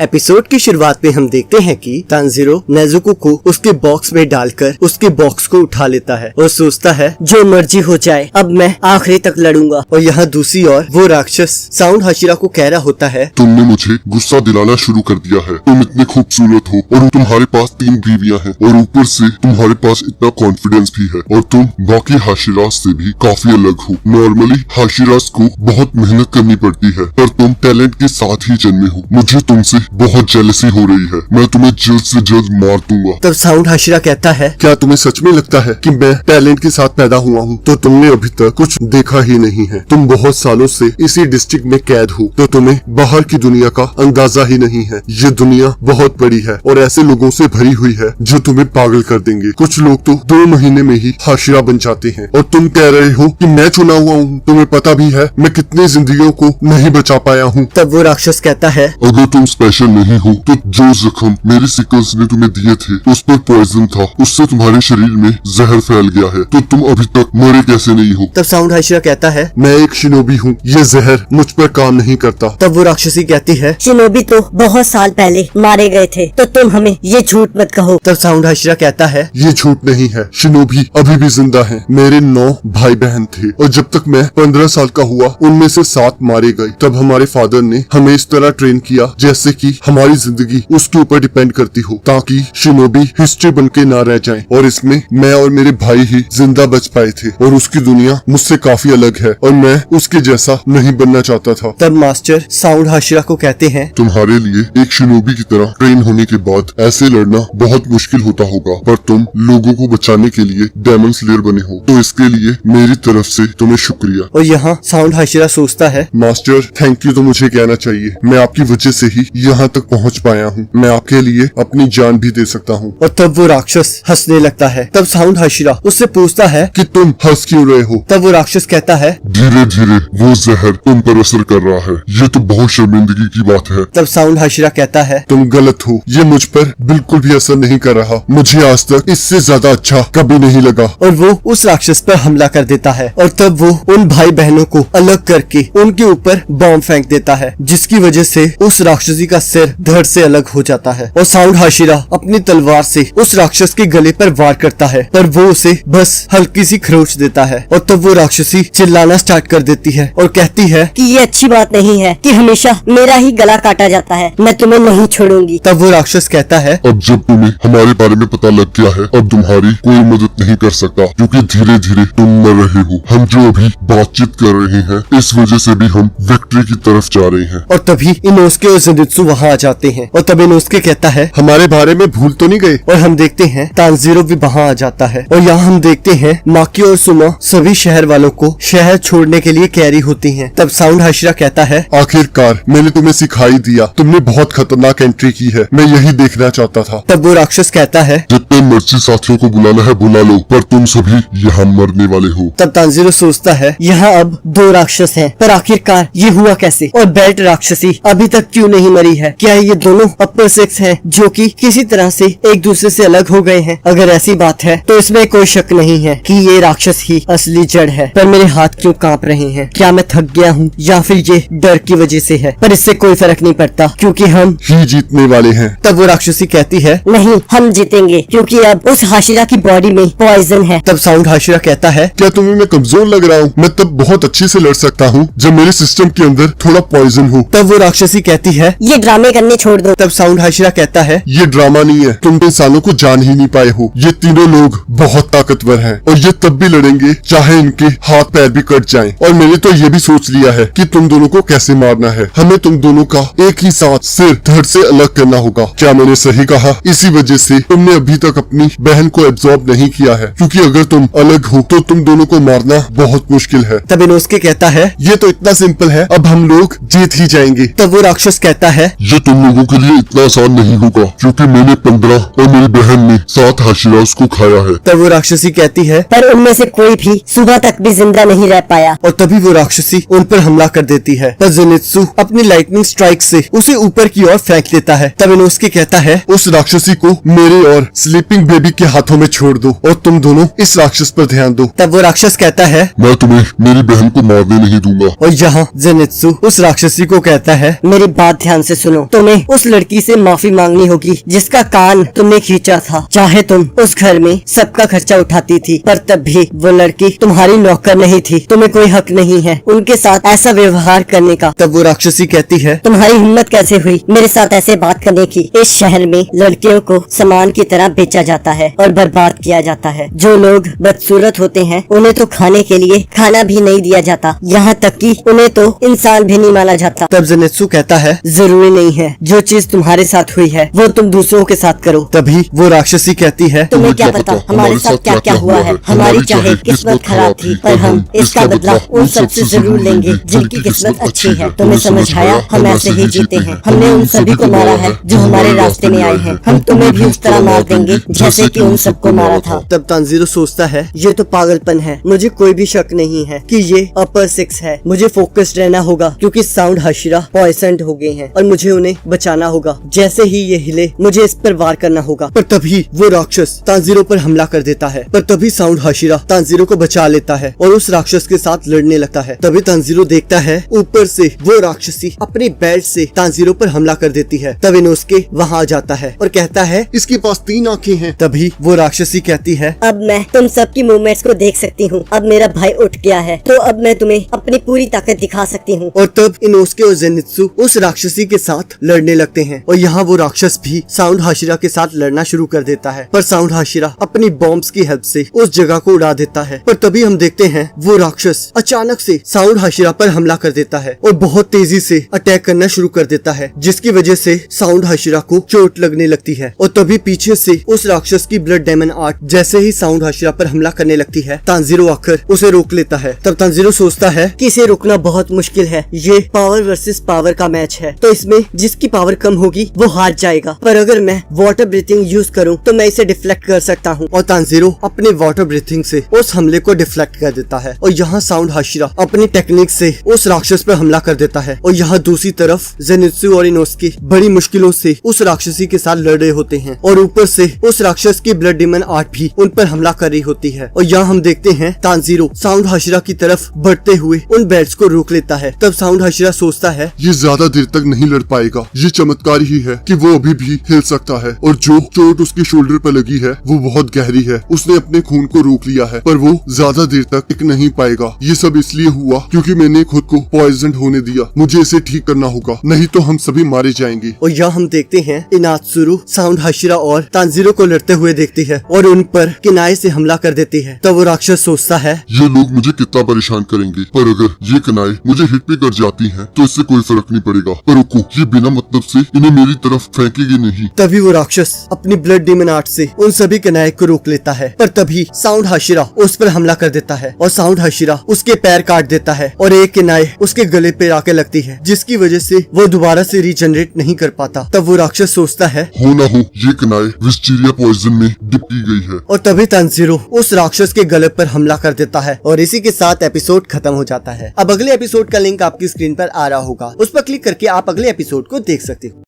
Episode की शुरुआत में हम देखते हैं कि तांजीरो नेजुको को उसके बॉक्स में डालकर उसके बॉक्स को उठा लेता है और सोचता है जो मर्जी हो जाए, अब मैं आखिरी तक लड़ूंगा। और यहाँ दूसरी ओर वो राक्षस साउंड हाशिरा को कह रहा होता है, तुमने मुझे गुस्सा दिलाना शुरू कर दिया है। तुम इतने खूबसूरत हो और तुम्हारे पास 3 बीवियां हैं और ऊपर से तुम्हारे पास इतना कॉन्फिडेंस भी है और तुम बाकी हाशिरास से भी काफी अलग हो। नॉर्मली हाशिरास को बहुत मेहनत करनी पड़ती है पर तुम टैलेंट के साथ ही जन्मे हो। मुझे तुमसे बहुत जेलसी हो रही है। मैं तुम्हें जल्द से जल्द मार दूंगा। तब साउंड हाशिरा कहता है, क्या तुम्हें सच में लगता है कि मैं टैलेंट के साथ पैदा हुआ हूँ? तो तुमने अभी तक कुछ देखा ही नहीं है। तुम बहुत सालों से इसी डिस्ट्रिक्ट में कैद हो तो तुम्हें बाहर की दुनिया का अंदाजा ही नहीं है। ये दुनिया बहुत बड़ी है और ऐसे लोगों से भरी हुई है जो तुम्हें पागल कर देंगे। कुछ लोग तो 2 महीने में ही हाशिरा बन जाते हैं और तुम कह रहे हो कि मैं चुना हुआ हूँ। तुम्हें पता भी है मैं कितनी जिंदगियों को नहीं बचा पाया हूँ। तब वो राक्षस कहता है, अगर तुम स्पेशल नहीं हो तो जो जख्म मेरे सिकल्स ने तुम्हें दिए थे उस पर पॉइजन था, उससे तुम्हारे शरीर में जहर फैल गया है तो तुम अभी तक मरे कैसे नहीं हो? तब साउंड हाशिरा कहता है, मैं एक शिनोबी हूँ, ये जहर मुझ पर काम नहीं करता। तब वो राक्षसी कहती है, शिनोबी तो बहुत साल पहले मारे गए थे तो तुम हमें ये झूठ मत कहो। तब साउंड हाशिरा कहता है, ये झूठ नहीं है, शिनोबी अभी भी जिंदा हैं। मेरे 9 भाई बहन थे और जब तक मैं 15 साल का हुआ उनमें से 7 मारे गए। तब हमारे फादर ने हमें इस तरह ट्रेन किया जैसे कि हमारी जिंदगी उसके ऊपर डिपेंड करती हो ताकि शिनोबी हिस्ट्री बन के ना रह जाए। और इसमें मैं और मेरे भाई ही जिंदा बच पाए थे और उसकी दुनिया मुझसे काफी अलग है और मैं उसके जैसा नहीं बनना चाहता था। तब मास्टर साउंड हाशिरा को कहते हैं, तुम्हारे लिए एक शिनोबी की तरह ट्रेन होने के बाद ऐसे लड़ना बहुत मुश्किल होता होगा पर तुम लोगों को बचाने के लिए डेमन स्लेयर बने हो तो इसके लिए मेरी तरफ से तुम्हें शुक्रिया। और यहाँ साउंड हाशिरा सोचता है, मास्टर थैंक यू तो मुझे कहना चाहिए। मैं आपकी वजह से ही यहाँ तक पहुँच पाया हूँ। मैं आपके लिए अपनी जान भी दे सकता हूँ। और तब वो राक्षस हंसने लगता है। तब साउंड हाशिरा उससे पूछता है कि तुम हंस क्यों रहे हो? तब वो राक्षस कहता है, धीरे धीरे वो जहर तुम पर असर कर रहा है। ये तो बहुत शर्मिंदगी की बात है। तब साउंड हाशिरा कहता है, तुम गलत हो, ये मुझ पर बिल्कुल भी असर नहीं कर रहा। मुझे आज तक इससे ज्यादा अच्छा कभी नहीं लगा। और वो उस राक्षस पर हमला कर देता है और तब वो उन भाई बहनों को अलग करके उनके ऊपर बॉम्ब फेंक देता है जिसकी वजह से उस राक्षसी का सिर धड़ से अलग हो जाता है। और साउंड हाशिरा अपनी तलवार से उस राक्षस के गले पर वार करता है पर वो उसे बस हल्की सी खरोच देता है। और तब वो राक्षसी चिल्लाना स्टार्ट कर देती है और कहती है कि ये अच्छी बात नहीं है कि हमेशा मेरा ही गला काटा जाता है। मैं तुम्हें नहीं छोड़ूंगी। तब वो राक्षस कहता है, अब जब तुम्हें हमारे बारे में पता लग गया है अब तुम्हारी कोई मदद नहीं कर सकता क्योंकि धीरे धीरे तुम मर रहे हो। हम जो अभी बातचीत कर रहे हैं इस वजह से भी हम विक्ट्री की तरफ जा रहे हैं। और तभी इनोस्के और ज़ेनित्सु वहाँ आ जाते हैं और तब इनोस्के कहता है, हमारे बारे में भूल तो नहीं गए? और हम देखते हैं तांजीरो भी वहाँ आ जाता है। और यहाँ हम देखते हैं माकी और सुमा सभी शहर वालों को शहर छोड़ने के लिए कैरी होती हैं। तब साउंड हाशिरा कहता है, आखिरकार मैंने तुम्हें सिखाई दिया। तुमने बहुत खतरनाक एंट्री की है, मैं यही देखना चाहता था। तब वो राक्षस कहता है, जितने मर्जी साथियों को बुलाना है बुला लो पर तुम सभी यहाँ मरने वाले हो। तब तांजीरो सोचता है, यहाँ अब 2 राक्षस हैं पर आखिरकार ये हुआ कैसे? और बेल्ट राक्षसी अभी तक क्यों नहीं मरी है? क्या ये दोनों अपर सेक्स हैं जो कि किसी तरह से एक दूसरे से अलग हो गए हैं? अगर ऐसी बात है तो इसमें कोई शक नहीं है कि ये राक्षस ही असली जड़ है। पर मेरे हाथ क्यों कांप रहे हैं? क्या मैं थक गया हूँ या फिर ये डर की वजह से है? पर इससे कोई फर्क नहीं पड़ता क्योंकि हम ही जीतने वाले हैं। तब वो राक्षसी कहती है, नहीं, हम जीतेंगे क्योंकि अब उस हाशिरा की बॉडी में पॉइजन है। तब साउंड हाशिरा कहता है, क्या तुम्हें मैं कमजोर लग रहा हूँ? मैं तब बहुत अच्छे से लड़ सकता हूँ जब मेरे सिस्टम के अंदर थोड़ा पॉइजन हो। तब वो राक्षसी कहती है, ये ड्रामे करने छोड़ दो। तब साउंड हाशिरा कहता है, ये ड्रामा नहीं है, तुम इंसानों को जान ही नहीं पाए हो। ये तीनों लोग बहुत ताकतवर हैं और ये तब भी लड़ेंगे चाहे इनके हाथ पैर भी कट जाएं। और मैंने तो ये भी सोच लिया है कि तुम दोनों को कैसे मारना है। हमें तुम दोनों का एक ही साथ सिर धड़ से अलग करना होगा। क्या मैंने सही कहा? इसी वजह से तुमने अभी तक अपनी बहन को एब्जॉर्ब नहीं किया है क्योंकि अगर तुम अलग हो तो तुम दोनों को मारना बहुत मुश्किल है। तब इनोस्के कहता है, ये तो इतना सिंपल है, अब हम लोग जीत ही जाएंगे। तब वो राक्षस कहता है, ये तुम लोगों के लिए इतना आसान नहीं होगा क्योंकि मैंने 15 और मेरी बहन ने 7 हाशिरास को खाया है। तब वो राक्षसी कहती है, पर उनमें से कोई भी सुबह तक भी जिंदा नहीं रह पाया। और तभी वो राक्षसी उन पर हमला कर देती है। तब ज़ेनित्सु अपनी लाइटनिंग स्ट्राइक से उसे ऊपर की ओर फेंक देता है। तब इनोस्के कहता है, उस राक्षसी को मेरे और स्लीपिंग बेबी के हाथों में छोड़ दो और तुम दोनों इस राक्षस पर ध्यान दो। तब वो राक्षस कहता है, मैं तुम्हें मेरी बहन को मारने नहीं दूंगा। और यहाँ ज़ेनित्सु उस राक्षसी को कहता है, मेरी बात ध्यान से सुनो। सुनो, तुम्हें उस लड़की से माफी मांगनी होगी जिसका कान तुमने खींचा था। चाहे तुम उस घर में सबका खर्चा उठाती थी, पर तब भी वो लड़की तुम्हारी नौकर नहीं थी। तुम्हें कोई हक नहीं है उनके साथ ऐसा व्यवहार करने का। तब वो राक्षसी कहती है, तुम्हारी हिम्मत कैसे हुई मेरे साथ ऐसे बात करने की? इस शहर में लड़कियों को सामान की तरह बेचा जाता है और बर्बाद किया जाता है। जो लोग बदसूरत होते हैं उन्हें तो खाने के लिए खाना भी नहीं दिया जाता, यहाँ तक कि उन्हें तो इंसान भी नहीं माना जाता। तब ज़ेनित्सु कहता है, जरूरी नहीं है जो चीज तुम्हारे साथ हुई है वो तुम दूसरों के साथ करो। तभी वो राक्षसी कहती है, तुम्हें क्या पता हमारे साथ क्या क्या हुआ है। हमारी चाहे किस्मत खराब थी पर हम इसका बदला उन सबसे जरूर लेंगे जिनकी किस्मत अच्छी है। तुम्हें समझ आया, हम ऐसे ही जीते हैं। हमने उन सभी को मारा है जो हमारे रास्ते में आए हैं। हम तुम्हें भी उस तरह मार देंगे जैसे कि उन सबको मारा था। तब तांजीरो सोचता है, ये तो पागलपन है। मुझे कोई भी शक नहीं है कि ये अपर सिक्स है। मुझे फोकस्ड रहना होगा क्योंकि साउंड हाशिरा पॉइजन्ड हो गए हैं और मुझे उन्हें बचाना होगा। जैसे ही ये हिले मुझे इस पर वार करना होगा। पर तभी वो राक्षस तांजीरो पर हमला कर देता है। पर तभी साउंड हाशिरा तांजीरो को बचा लेता है और उस राक्षस के साथ लड़ने लगता है। तभी तांजीरो देखता है ऊपर से वो राक्षसी अपने बेल्ट से तांजीरो पर हमला कर देती है। तब इनोस्के वहाँ आ जाता है और कहता है, इसके पास 3 आंखें हैं। तभी वो राक्षसी कहती है, अब मैं तुम सबकी मूवमेंट्स को देख सकती हूँ। अब मेरा भाई उठ गया है तो अब मैं तुम्हें अपनी पूरी ताकत दिखा सकती हूँ। और तब इनोस्के और ज़ेनित्सु उस राक्षसी के साथ लड़ने लगते हैं और यहाँ वो राक्षस भी साउंड हाशिरा के साथ लड़ना शुरू कर देता है। पर साउंड हाशिरा अपनी बॉम्ब्स की हेल्प से उस जगह को उड़ा देता है। पर तभी हम देखते हैं वो राक्षस अचानक से साउंड हाशिरा पर हमला कर देता है और बहुत तेजी से अटैक करना शुरू कर देता है, जिसकी वजह से साउंड हाशिरा को चोट लगने लगती है। और तभी पीछे से उस राक्षस की ब्लड डेमन आर्ट जैसे ही साउंड हाशिरा पर हमला करने लगती है, तांजीरो आकर उसे रोक लेता है। तब तांजीरो सोचता है कि इसे रोकना बहुत मुश्किल है। ये पावर वर्सेस पावर का मैच है तो इसमें जिसकी पावर कम होगी वो हार जाएगा। पर अगर मैं वाटर ब्रीथिंग यूज करूं तो मैं इसे डिफ्लेक्ट कर सकता हूं। और तांजीरो अपने वाटर ब्रीथिंग से उस हमले को डिफ्लेक्ट कर देता है और यहाँ साउंड हाशिरा अपनी टेक्निक से उस राक्षस पर हमला कर देता है। और यहाँ दूसरी तरफ ज़ेनित्सु और इनोस्के बड़ी मुश्किलों से उस राक्षसी के साथ लड़ रहे होते हैं और ऊपर से उस राक्षस की ब्लड डेमन आर्ट भी उन पर हमला कर रही होती है। और यहाँ हम देखते हैं तांजीरो साउंड हाशिरा की तरफ बढ़ते हुए उन बेल्ट्स को रोक लेता है। तब साउंड हाशिरा सोचता है, ये ज्यादा देर तक नहीं लड़ पाएगा। ये चमत्कार ही है कि वो अभी भी हिल सकता है और जो चोट उसके शोल्डर पर लगी है वो बहुत गहरी है। उसने अपने खून को रोक लिया है पर वो ज्यादा देर तक टिक नहीं पाएगा। ये सब इसलिए हुआ क्योंकि मैंने खुद को पॉइजन होने दिया। मुझे इसे ठीक करना होगा, नहीं तो हम सभी मारे जाएंगे। और यहाँ हम देखते हैं इनात्सुरु साउंड हाशिरा और तांजीरो को लड़ते हुए देखती है और उन पर किनाए से हमला कर देती है। तब वो राक्षस सोचता है, ये लोग मुझे कितना परेशान करेंगे, पर अगर ये कनाएं मुझे हिट पे कर जाती हैं तो इससे कोई फर्क नहीं पड़ेगा। पर रुको, ये बिना मतलब से इन्हें मेरी तरफ फेंकेगी नहीं। तभी वो राक्षस अपनी ब्लड डेमन आर्ट से उन सभी कनाए को रोक लेता है। पर तभी साउंड हाशिरा उस पर हमला कर देता है और साउंड हाशिरा उसके पैर काट देता है और एक किनाए उसके गले पे आके लगती है, जिसकी वजह से वो दोबारा से रीजनरेट नहीं कर पाता। तब वो राक्षस सोचता है, हो ना हो ये कनाए विस्टीरिया पॉइजन में डिप की गई है। और तभी तांजीरो उस राक्षस के गले पर हमला कर देता है और इसी के साथ एपिसोड खत्म हो जाता है। अब अगले एपिसोड का लिंक आपकी स्क्रीन पर आ रहा होगा, उस पर क्लिक करके आप अगले एपिसोड को देख सकते हो।